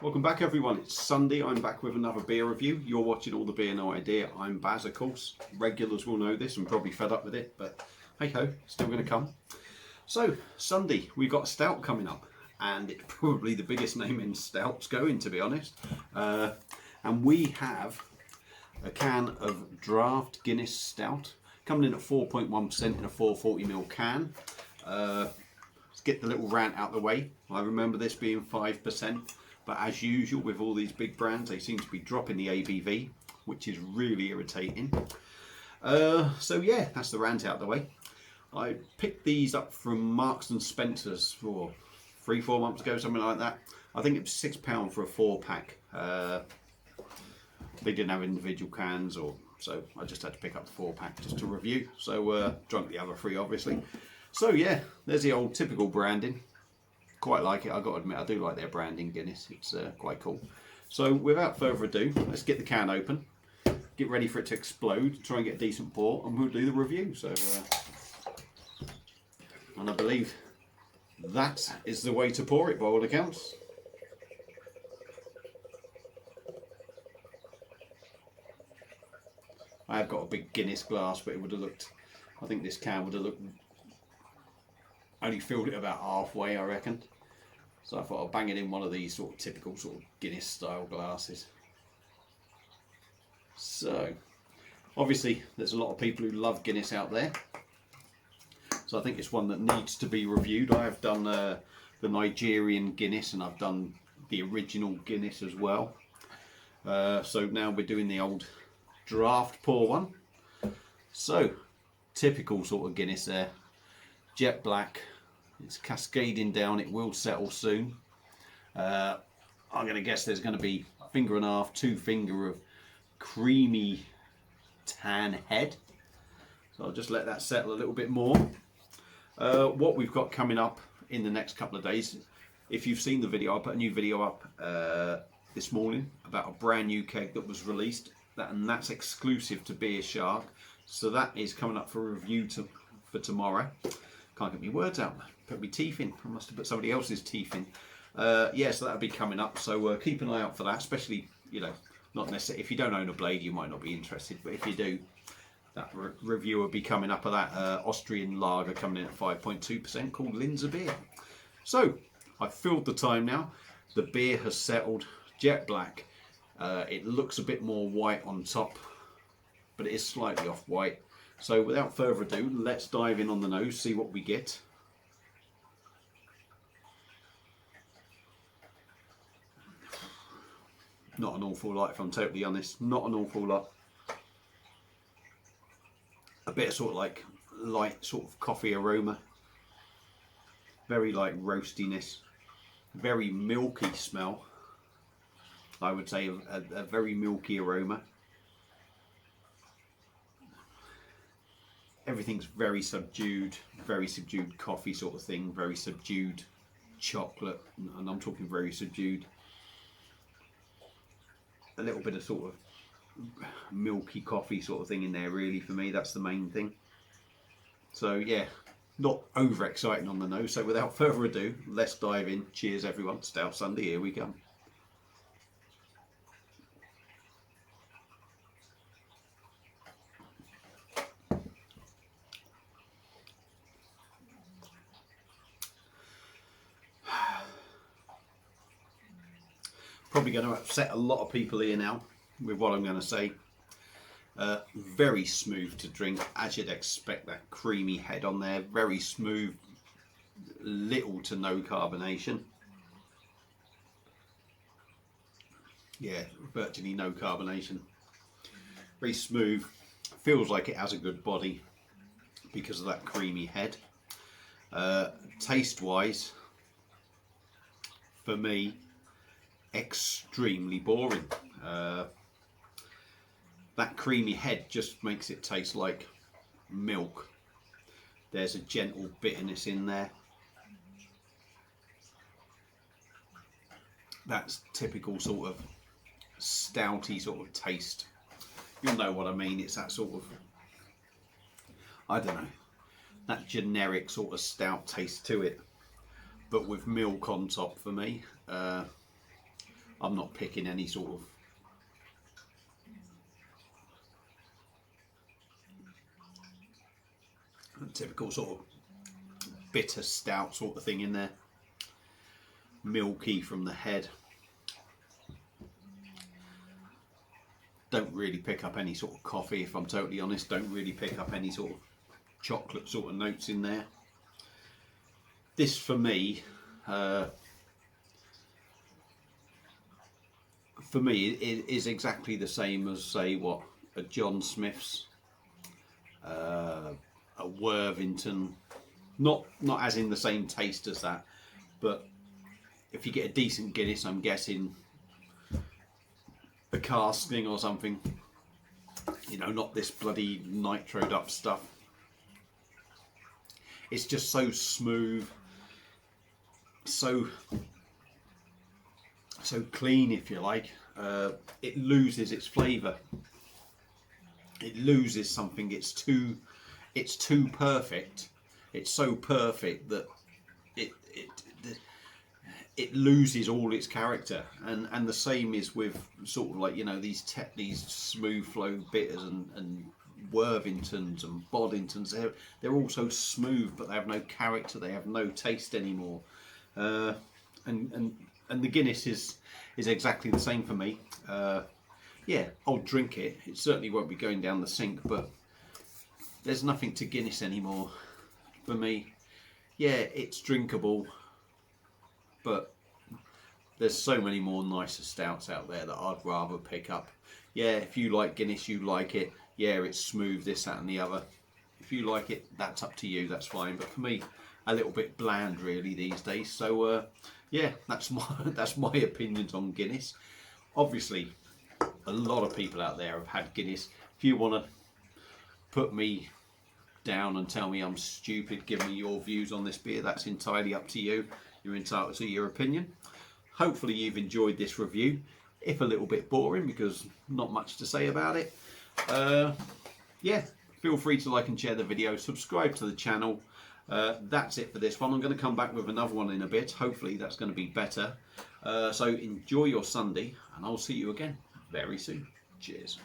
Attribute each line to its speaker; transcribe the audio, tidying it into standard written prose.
Speaker 1: Welcome back everyone, it's Sunday. I'm back with another beer review. You're watching All the Beer No Idea. I'm Baz, of course. Regulars will know this and probably fed up with it, but hey ho, still going to come. So, Sunday, we've got a stout coming up, and it's probably the biggest name in stouts going, to be honest. And we have a can of draught Guinness stout, coming in at 4.1% in a 440ml can. Let's get the little rant out the way. I remember this being 5%. But as usual with all these big brands, they seem to be dropping the ABV, which is really irritating. So yeah, that's the rant out the way. I picked these up from Marks and Spencer's for 3-4 months ago, something like that. I think it was £6 for a 4-pack. They didn't have individual cans, so I just had to pick up the 4-pack just to review. So drunk the other 3 obviously. So yeah, there's the old typical branding. Quite like it, I've got to admit, I do like their branding, Guinness. It's quite cool. So without further ado, let's get the can open, get ready for it to explode, try and get a decent pour, and we'll do the review. So, and I believe that is the way to pour it by all accounts. I have got a big Guinness glass, but it would have looked, I think this can would have looked, only filled it about halfway, I reckon. So I thought I'd bang it in one of these sort of typical sort of Guinness style glasses. So obviously there's a lot of people who love Guinness out there, so I think it's one that needs to be reviewed. I have done the Nigerian Guinness, and I've done the original Guinness as well. So now we're doing the old draft pour one. So typical sort of Guinness there. Jet black, it's cascading down, it will settle soon. I'm going to guess there's going to be a finger and a half, 2 finger of creamy tan head. So I'll just let that settle a little bit more. What we've got coming up in the next couple of days, if you've seen the video, I put a new video up this morning about a brand new keg that was released, and that's exclusive to Beer Shark. So that is coming up for review for tomorrow. Can't get my words out, put my teeth in. I must have put somebody else's teeth in. Yeah, so that'll be coming up, so keep an eye out for that, especially, you know, not necessarily, if you don't own a blade you might not be interested, but if you do, that review will be coming up of that Austrian lager coming in at 5.2% called Linzer beer. So I've filled the time now, the beer has settled, jet black. It looks a bit more white on top, but it is slightly off white. So without further ado, let's dive in on the nose, see what we get. Not an awful lot, if I'm totally honest, not an awful lot. A bit of sort of like light sort of coffee aroma. Very light roastiness. Very milky smell. I would say a very milky aroma. Everything's very subdued coffee sort of thing, very subdued chocolate, and I'm talking very subdued. A little bit of sort of milky coffee sort of thing in there really for me, that's the main thing. So yeah, not over exciting on the nose, so without further ado, let's dive in. Cheers everyone, Stout Sunday, here we come. Probably going to upset a lot of people here now with what I'm going to say. Very smooth to drink, as you'd expect, that creamy head on there. Very smooth, little to no carbonation. Yeah, virtually no carbonation. Very smooth, feels like it has a good body because of that creamy head. Taste wise, for me, extremely boring. That creamy head just makes it taste like milk. There's a gentle bitterness in there. That's typical sort of stouty sort of taste. You'll know what I mean. It's that sort of, I don't know, that generic sort of stout taste to it, but with milk on top for me. I'm not picking any sort of typical sort of bitter stout sort of thing in there. Milky from the head. Don't really pick up any sort of coffee, if I'm totally honest. Don't really pick up any sort of chocolate sort of notes in there. This for me it is exactly the same as, say, what, a John Smith's, a Worthington, not as in the same taste as that, but if you get a decent Guinness, I'm guessing a casting or something, you know, not this bloody nitroed up stuff. It's just so smooth, so clean, if you like. It loses its flavour. It loses something. It's too perfect. It's so perfect that it loses all its character. And the same is with sort of like, you know, these smooth flow bitters and Worthingtons and Boddingtons. They're all so smooth, but they have no character. They have no taste anymore. And the Guinness is exactly the same for me. Yeah, I'll drink it. It certainly won't be going down the sink, but there's nothing to Guinness anymore for me. Yeah, it's drinkable, but there's so many more nicer stouts out there that I'd rather pick up. Yeah, if you like Guinness, you like it. Yeah, it's smooth, this, that and the other. If you like it, that's up to you, that's fine. But for me, a little bit bland really these days. So yeah, that's my opinions on Guinness. Obviously, a lot of people out there have had Guinness. If you want to put me down and tell me I'm stupid, give me your views on this beer, that's entirely up to you. You're entitled to your opinion. Hopefully you've enjoyed this review, if a little bit boring because not much to say about it. Yeah, feel free to like and share the video, subscribe to the channel. That's it for this one. I'm going to come back with another one in a bit. Hopefully that's going to be better. So enjoy your Sunday, and I'll see you again very soon. Cheers.